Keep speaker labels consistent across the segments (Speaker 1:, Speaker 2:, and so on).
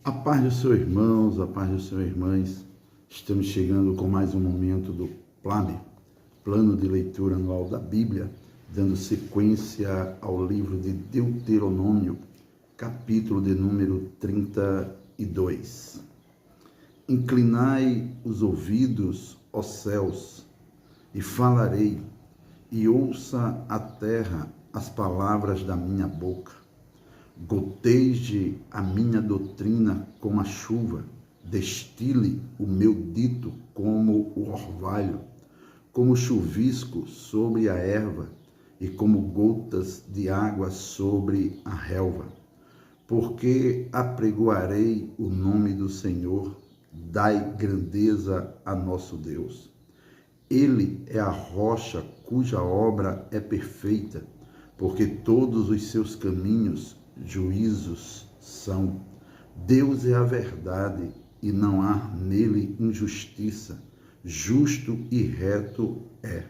Speaker 1: A paz dos seus irmãos, a paz dos seus irmãs, estamos chegando com mais um momento do PLAB, Plano de Leitura Anual da Bíblia, dando sequência ao livro de Deuteronômio, capítulo de número 32. Inclinai os ouvidos, ó céus, e falarei, e ouça a terra as palavras da minha boca. Goteje a minha doutrina como a chuva, destile o meu dito como o orvalho, como chuvisco sobre a erva e como gotas de água sobre a relva. Porque apregoarei o nome do Senhor, dai grandeza a nosso Deus. Ele é a rocha cuja obra é perfeita, porque todos os seus caminhos juízos são. Deus é a verdade e não há nele injustiça. Justo e reto é.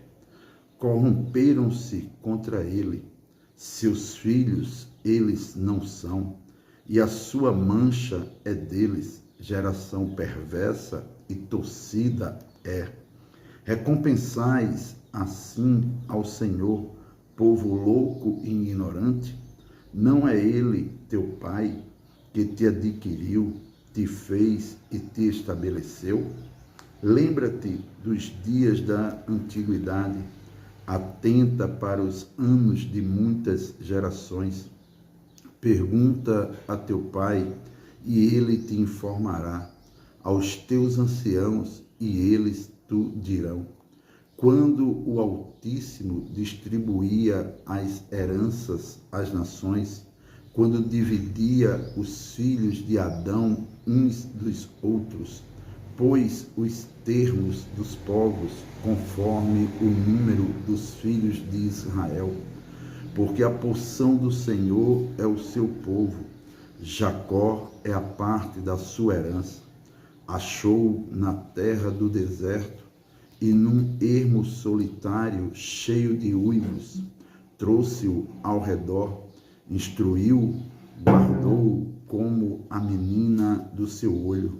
Speaker 1: Corromperam-se contra ele. Seus filhos eles não são, e a sua mancha é deles. Geração perversa e torcida é. Recompensais assim ao Senhor, povo louco e ignorante? Não é ele, teu pai, que te adquiriu, te fez e te estabeleceu? Lembra-te dos dias da antiguidade, atenta para os anos de muitas gerações. Pergunta a teu pai, e ele te informará, aos teus anciãos, e eles te dirão. Quando o Altíssimo distribuía as heranças às nações, quando dividia os filhos de Adão uns dos outros, pôs os termos dos povos conforme o número dos filhos de Israel, porque a porção do Senhor é o seu povo, Jacó é a parte da sua herança. Achou na terra do deserto, e num ermo solitário, cheio de uivos, trouxe-o ao redor, instruiu, guardou como a menina do seu olho,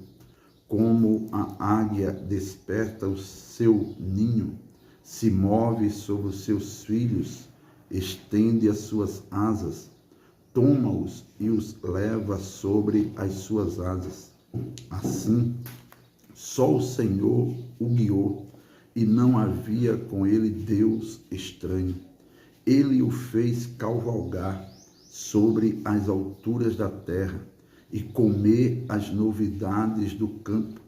Speaker 1: como a águia desperta o seu ninho, se move sobre os seus filhos, estende as suas asas, toma-os e os leva sobre as suas asas. Assim, só o Senhor o guiou, e não havia com ele Deus estranho. Ele o fez cavalgar sobre as alturas da terra e comer as novidades do campo,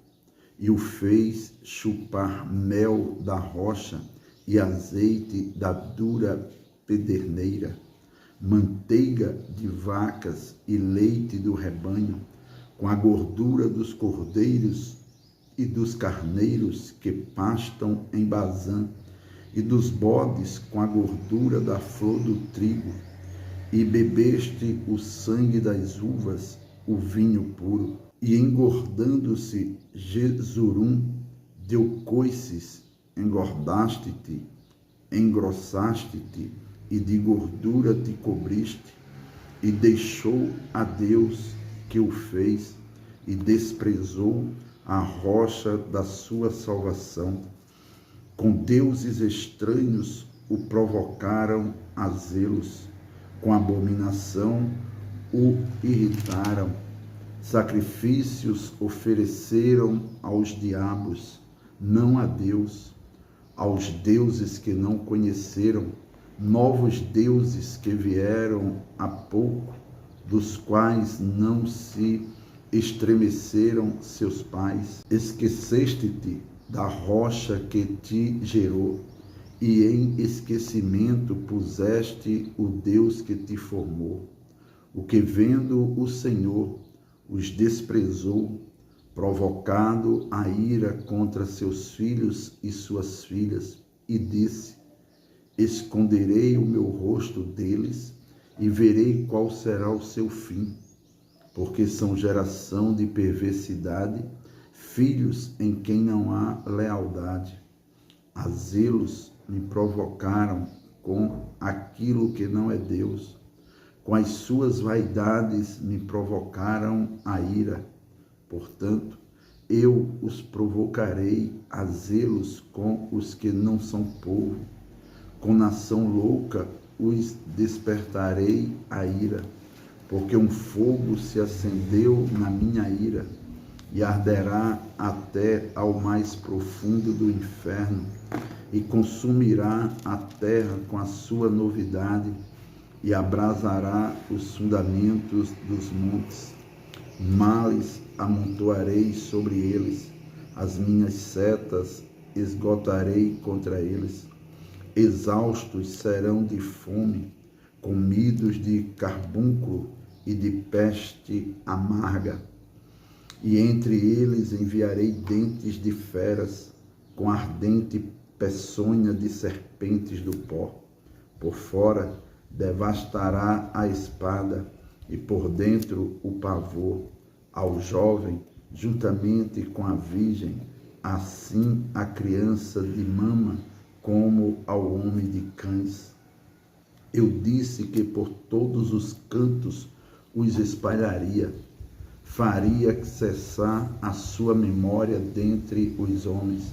Speaker 1: e o fez chupar mel da rocha e azeite da dura pederneira, manteiga de vacas e leite do rebanho, com a gordura dos cordeiros e dos carneiros que pastam em Bazã, e dos bodes com a gordura da flor do trigo, e bebeste o sangue das uvas, o vinho puro, e engordando-se Jesurum, deu coices, engordaste-te, engrossaste-te, e de gordura te cobriste, e deixou a Deus que o fez, e desprezou a rocha da sua salvação. Com deuses estranhos o provocaram a zelos, com abominação o irritaram. Sacrifícios ofereceram aos diabos, não a Deus, aos deuses que não conheceram, novos deuses que vieram há pouco, dos quais não se estremeceram seus pais. Esqueceste-te da rocha que te gerou, e em esquecimento puseste o Deus que te formou. O que vendo o Senhor os desprezou, provocado a ira contra seus filhos e suas filhas, e disse: esconderei o meu rosto deles, e verei qual será o seu fim. Porque são geração de perversidade, filhos em quem não há lealdade. A zelos me provocaram com aquilo que não é Deus. Com as suas vaidades me provocaram a ira. Portanto, eu os provocarei a zelos com os que não são povo. Com nação louca os despertarei a ira, porque um fogo se acendeu na minha ira e arderá até ao mais profundo do inferno e consumirá a terra com a sua novidade e abrasará os fundamentos dos montes. Males amontoarei sobre eles, as minhas setas esgotarei contra eles. Exaustos serão de fome, comidos de carbúnculo e de peste amarga. E entre eles enviarei dentes de feras, com ardente peçonha de serpentes do pó. Por fora devastará a espada, e por dentro o pavor. Ao jovem, juntamente com a virgem, assim a criança de mama, como ao homem de cães. Eu disse que por todos os cantos os espalharia, faria cessar a sua memória dentre os homens.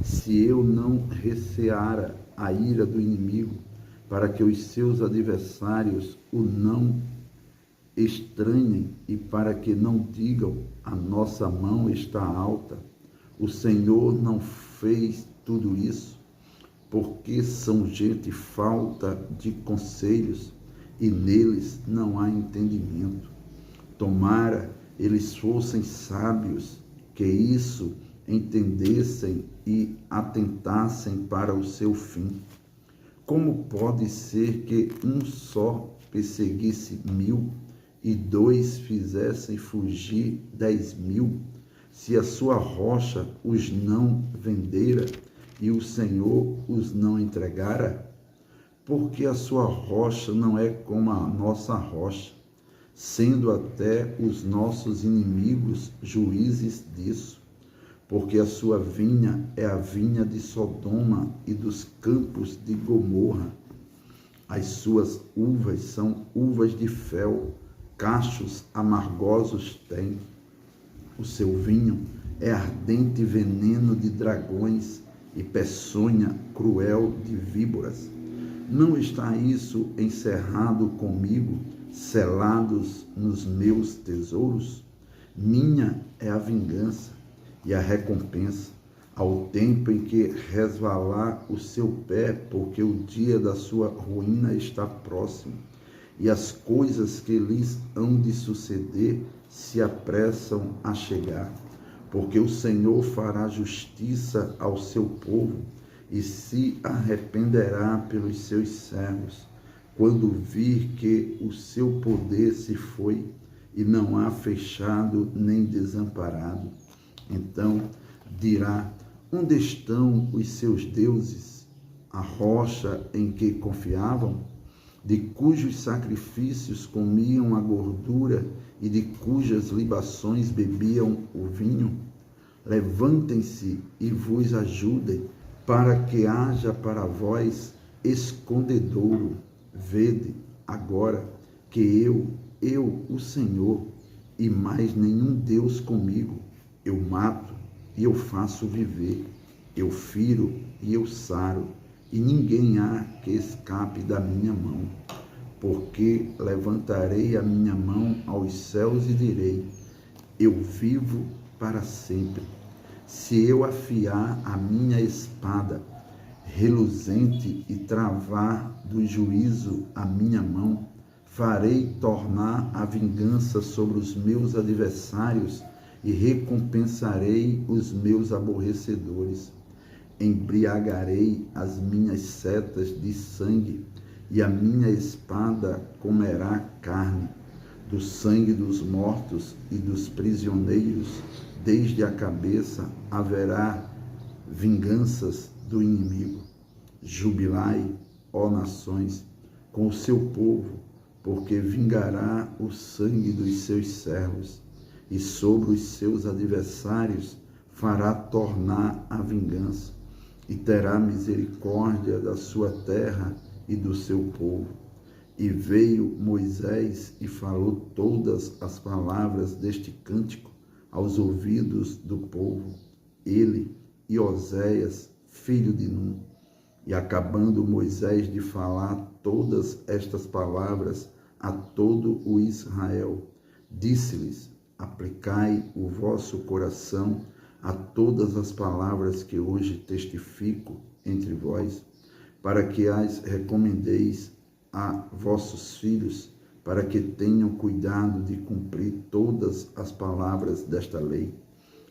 Speaker 1: Se eu não receara a ira do inimigo, para que os seus adversários o não estranhem e para que não digam, a nossa mão está alta, o Senhor não fez tudo isso, porque são gente falta de conselhos e neles não há entendimento. Tomara eles fossem sábios, que isso entendessem e atentassem para o seu fim. Como pode ser que um só perseguisse 1000 e 2 fizessem fugir 10.000, se a sua rocha os não vendera e o Senhor os não entregara? Porque a sua rocha não é como a nossa rocha, sendo até os nossos inimigos juízes disso. Porque a sua vinha é a vinha de Sodoma e dos campos de Gomorra. As suas uvas são uvas de fel, cachos amargosos tem. O seu vinho é ardente veneno de dragões e peçonha cruel de víboras. Não está isso encerrado comigo, selados nos meus tesouros? Minha é a vingança e a recompensa, ao tempo em que resvalar o seu pé, porque o dia da sua ruína está próximo, e as coisas que lhes hão de suceder se apressam a chegar. Porque o Senhor fará justiça ao seu povo e se arrependerá pelos seus servos, quando vir que o seu poder se foi e não há fechado nem desamparado. Então dirá: onde estão os seus deuses, a rocha em que confiavam, de cujos sacrifícios comiam a gordura e de cujas libações bebiam o vinho? Levantem-se e vos ajudem, para que haja para vós escondedouro. Vede agora que eu, o Senhor, e mais nenhum Deus comigo, eu mato e eu faço viver, eu firo e eu saro, e ninguém há que escape da minha mão. Porque levantarei a minha mão aos céus e direi: eu vivo para sempre. Se eu afiar a minha espada reluzente e travar do juízo a minha mão, farei tornar a vingança sobre os meus adversários e recompensarei os meus aborrecedores. Embriagarei as minhas setas de sangue, e a minha espada comerá carne, do sangue dos mortos e dos prisioneiros, desde a cabeça haverá vinganças do inimigo. Jubilai, ó nações, com o seu povo, porque vingará o sangue dos seus servos, e sobre os seus adversários fará tornar a vingança, e terá misericórdia da sua terra e do seu povo. E veio Moisés e falou todas as palavras deste cântico aos ouvidos do povo, ele e Oséias, filho de Num. E acabando Moisés de falar todas estas palavras a todo o Israel, disse-lhes: aplicai o vosso coração a todas as palavras que hoje testifico entre vós, para que as recomendeis a vossos filhos, para que tenham cuidado de cumprir todas as palavras desta lei.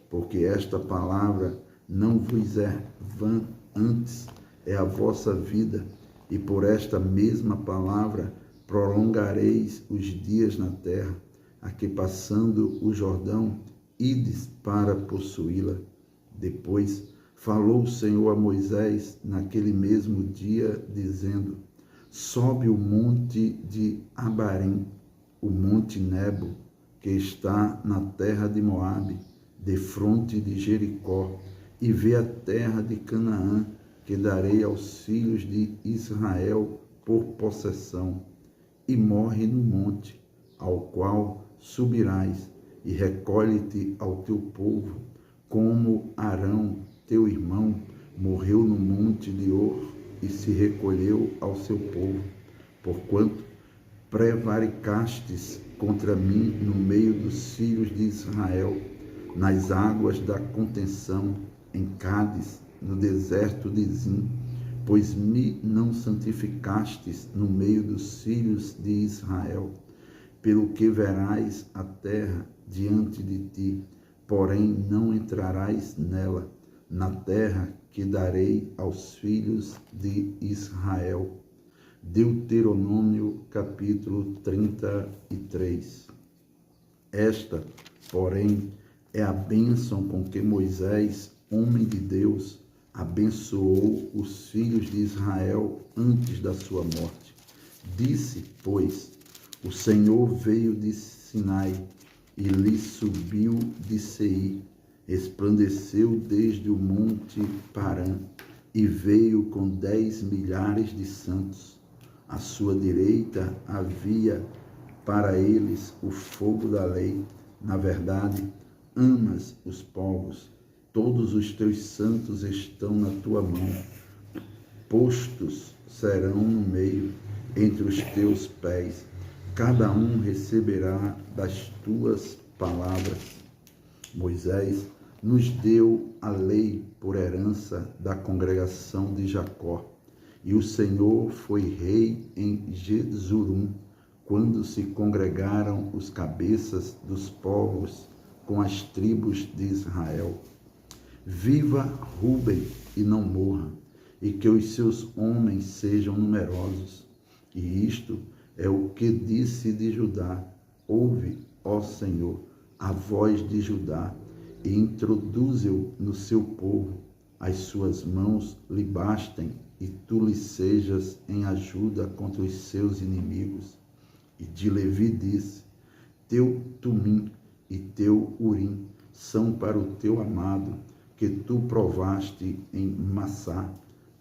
Speaker 1: Porque esta palavra não vos é vã, antes é a vossa vida, e por esta mesma palavra prolongareis os dias na terra, a que passando o Jordão, ides para possuí-la. Depois falou o Senhor a Moisés naquele mesmo dia, dizendo: sobe o monte de Abarim, o monte Nebo, que está na terra de Moabe, defronte de Jericó, e vê a terra de Canaã, que darei aos filhos de Israel por possessão, e morre no monte, ao qual subirás, e recolhe-te ao teu povo, como Arão, teu irmão, morreu no monte de Hor, e se recolheu ao seu povo, porquanto prevaricastes contra mim no meio dos filhos de Israel, nas águas da contenção, em Cádiz, no deserto de Zim, pois me não santificastes no meio dos filhos de Israel, pelo que verás a terra diante de ti, porém não entrarás nela, na terra que darei aos filhos de Israel. Deuteronômio capítulo 33. Esta, porém, é a bênção com que Moisés, homem de Deus, abençoou os filhos de Israel antes da sua morte. Disse, pois, o Senhor veio de Sinai e lhe subiu de Seir, resplandeceu desde o monte Parã e veio com 10 milhares de santos. À sua direita havia para eles o fogo da lei. Na verdade, amas os povos, todos os teus santos estão na tua mão. Postos serão no meio, entre os teus pés. Cada um receberá das tuas palavras. Moisés nos deu a lei por herança da congregação de Jacó. E o Senhor foi rei em Jesurum, quando se congregaram os cabeças dos povos com as tribos de Israel. Viva Ruben e não morra, e que os seus homens sejam numerosos. E isto é o que disse de Judá: ouve, ó Senhor, a voz de Judá, e introduze-o no seu povo. As suas mãos lhe bastem, e tu lhe sejas em ajuda contra os seus inimigos. E de Levi disse: teu Tumim e teu Urim são para o teu amado, que tu provaste em Massá,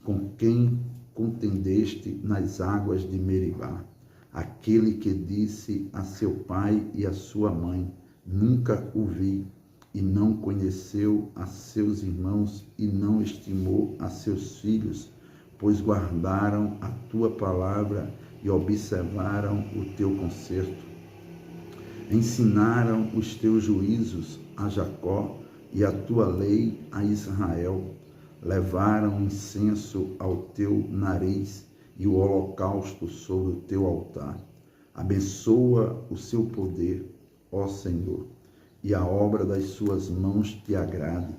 Speaker 1: com quem contendeste nas águas de Meribá. Aquele que disse a seu pai e a sua mãe: nunca o vi, e não conheceu a seus irmãos, e não estimou a seus filhos, pois guardaram a tua palavra e observaram o teu concerto. Ensinaram os teus juízos a Jacó e a tua lei a Israel. Levaram incenso ao teu nariz e o holocausto sobre o teu altar. Abençoa o seu poder, ó Senhor, e a obra das suas mãos te agrade.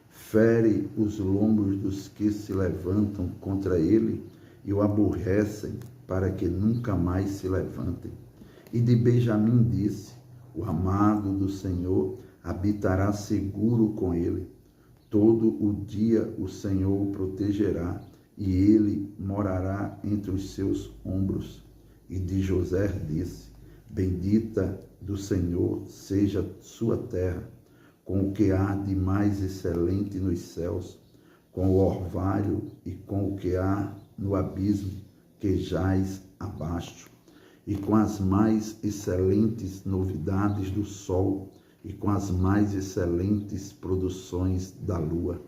Speaker 1: Fere os lombos dos que se levantam contra ele e o aborrecem, para que nunca mais se levantem. E de Benjamim disse: o amado do Senhor habitará seguro com ele. Todo o dia o Senhor o protegerá, e ele morará entre os seus ombros. E de José disse: bendita do Senhor seja sua terra, com o que há de mais excelente nos céus, com o orvalho e com o que há no abismo que jaz abaixo, e com as mais excelentes novidades do sol, e com as mais excelentes produções da lua,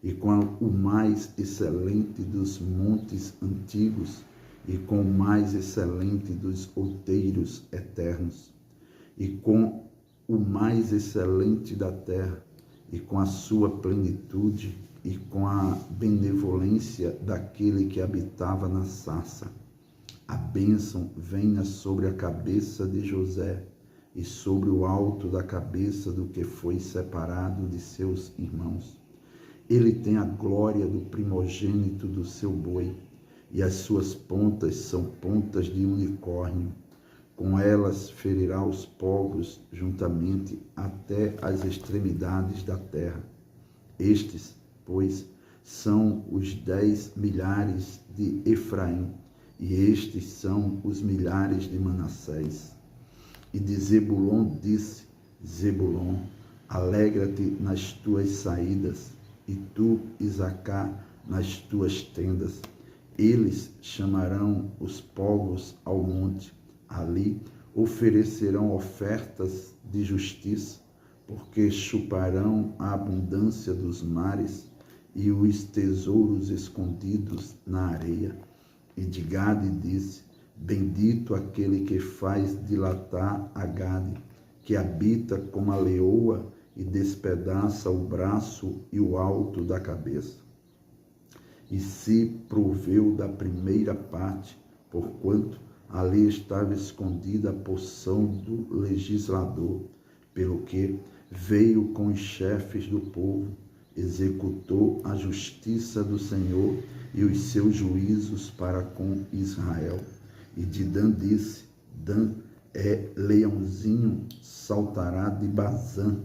Speaker 1: e com o mais excelente dos montes antigos, e com o mais excelente dos outeiros eternos, e com o mais excelente da terra, e com a sua plenitude, e com a benevolência daquele que habitava na sarça. A bênção venha sobre a cabeça de José, e sobre o alto da cabeça do que foi separado de seus irmãos. Ele tem a glória do primogênito do seu boi, e as suas pontas são pontas de unicórnio. Com elas ferirá os povos juntamente até as extremidades da terra. Estes, pois, são os 10 milhares de Efraim, e estes são os milhares de Manassés. E de Zebulon disse: Zebulon, alegra-te nas tuas saídas, e tu, Isacar, nas tuas tendas. Eles chamarão os povos ao monte, ali oferecerão ofertas de justiça, porque chuparão a abundância dos mares e os tesouros escondidos na areia. E de Gade disse: bendito aquele que faz dilatar a Gade, que habita como a leoa e despedaça o braço e o alto da cabeça. E se proveu da primeira parte, porquanto ali estava escondida a porção do legislador, pelo que veio com os chefes do povo, executou a justiça do Senhor e os seus juízos para com Israel. E de Dan disse: Dan é leãozinho, saltará de Bazã.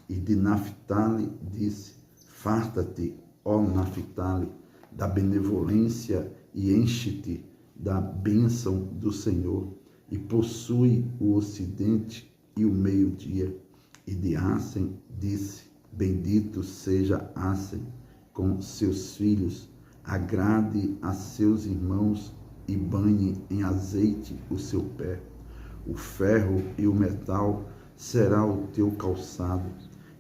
Speaker 1: E de Naphtali disse: farta-te, ó Naphtali, da benevolência e enche-te da bênção do Senhor, e possui o ocidente e o meio-dia. E de Assem disse: bendito seja Assem com seus filhos, agrade a seus irmãos e banhe em azeite o seu pé. O ferro e o metal será o teu calçado,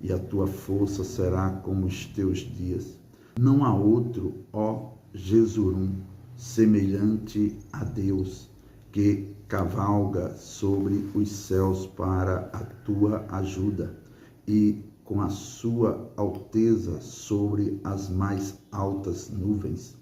Speaker 1: e a tua força será como os teus dias. Não há outro, ó Jesurum, semelhante a Deus, que cavalga sobre os céus para a tua ajuda, e com a sua alteza sobre as mais altas nuvens.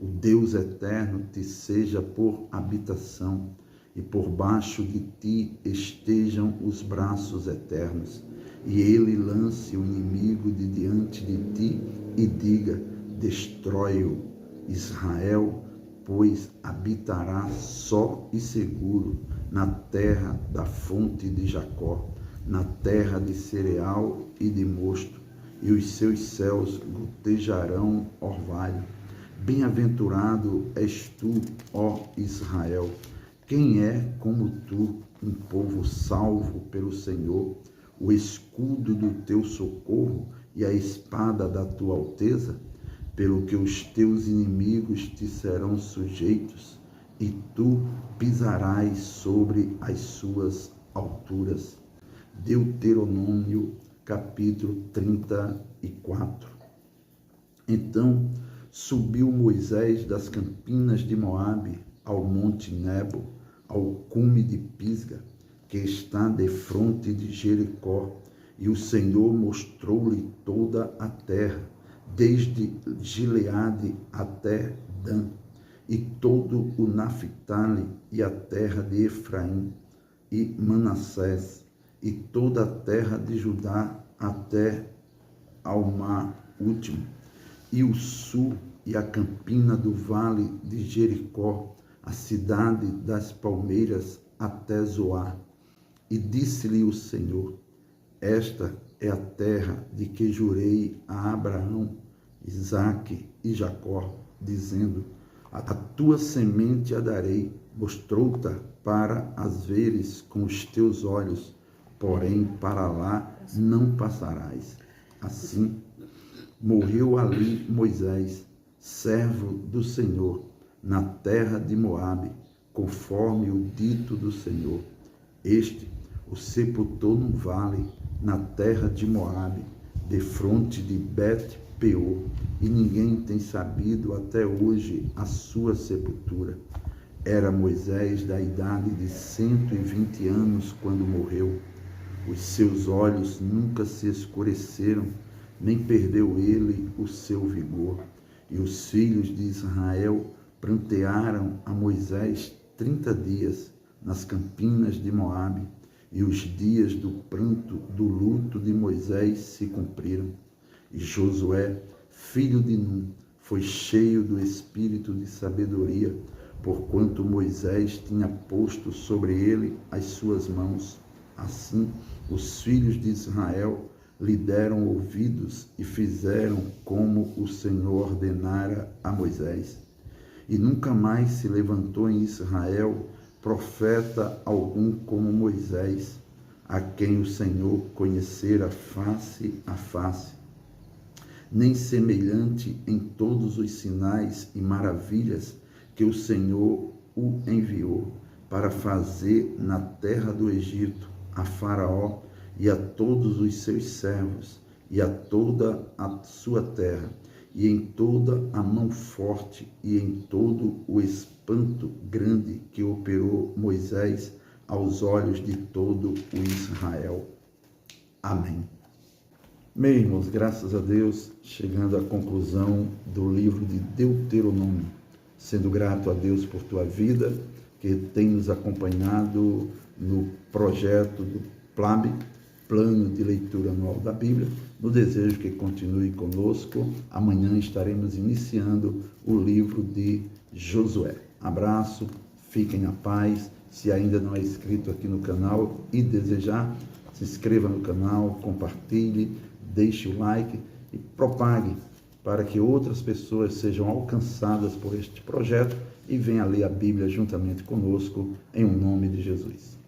Speaker 1: O Deus eterno te seja por habitação, e por baixo de ti estejam os braços eternos. E ele lance o inimigo de diante de ti e diga: destrói-o. Israel, pois, habitará só e seguro na terra da fonte de Jacó, na terra de cereal e de mosto, e os seus céus gotejarão orvalho. Bem-aventurado és tu, ó Israel. Quem é como tu, um povo salvo pelo Senhor, o escudo do teu socorro e a espada da tua alteza? Pelo que os teus inimigos te serão sujeitos, e tu pisarás sobre as suas alturas. Deuteronômio, capítulo 34. Então subiu Moisés das campinas de Moabe ao monte Nebo, ao cume de Pisga, que está defronte de Jericó, e o Senhor mostrou-lhe toda a terra, desde Gileade até Dan, e todo o Naphtali, e a terra de Efraim, e Manassés, e toda a terra de Judá até ao mar último, e o sul, e a campina do vale de Jericó, a cidade das palmeiras até Zoar. E disse-lhe o Senhor: esta é a terra de que jurei a Abraão, Isaque e Jacó, dizendo: a tua semente a darei, mostrou-te para as veres com os teus olhos, porém para lá não passarás. Assim, morreu ali Moisés, servo do Senhor, na terra de Moabe, conforme o dito do Senhor. Este o sepultou num vale, na terra de Moabe, defronte de Bet-peor, e ninguém tem sabido até hoje a sua sepultura. Era Moisés da idade de 120 anos quando morreu. Os seus olhos nunca se escureceram, nem perdeu ele o seu vigor. E os filhos de Israel prantearam a Moisés 30 dias nas campinas de Moabe, e os dias do pranto, do luto de Moisés se cumpriram. E Josué, filho de Num, foi cheio do espírito de sabedoria, porquanto Moisés tinha posto sobre ele as suas mãos. Assim, os filhos de Israel lhe deram ouvidos e fizeram como o Senhor ordenara a Moisés. E nunca mais se levantou em Israel profeta algum como Moisés, a quem o Senhor conhecera face a face, nem semelhante em todos os sinais e maravilhas que o Senhor o enviou para fazer na terra do Egito, a Faraó e a todos os seus servos, e a toda a sua terra, e em toda a mão forte, e em todo o espanto grande que operou Moisés aos olhos de todo o Israel. Amém. Meus irmãos, graças a Deus, chegando à conclusão do livro de Deuteronômio, sendo grato a Deus por tua vida, que tem nos acompanhado no projeto do PLAB, Plano de Leitura Anual da Bíblia, no desejo que continue conosco. Amanhã estaremos iniciando o livro de Josué. Abraço, fiquem na paz. Se ainda não é inscrito aqui no canal e desejar, se inscreva no canal, compartilhe, deixe o like e propague para que outras pessoas sejam alcançadas por este projeto e venham ler a Bíblia juntamente conosco, em nome de Jesus.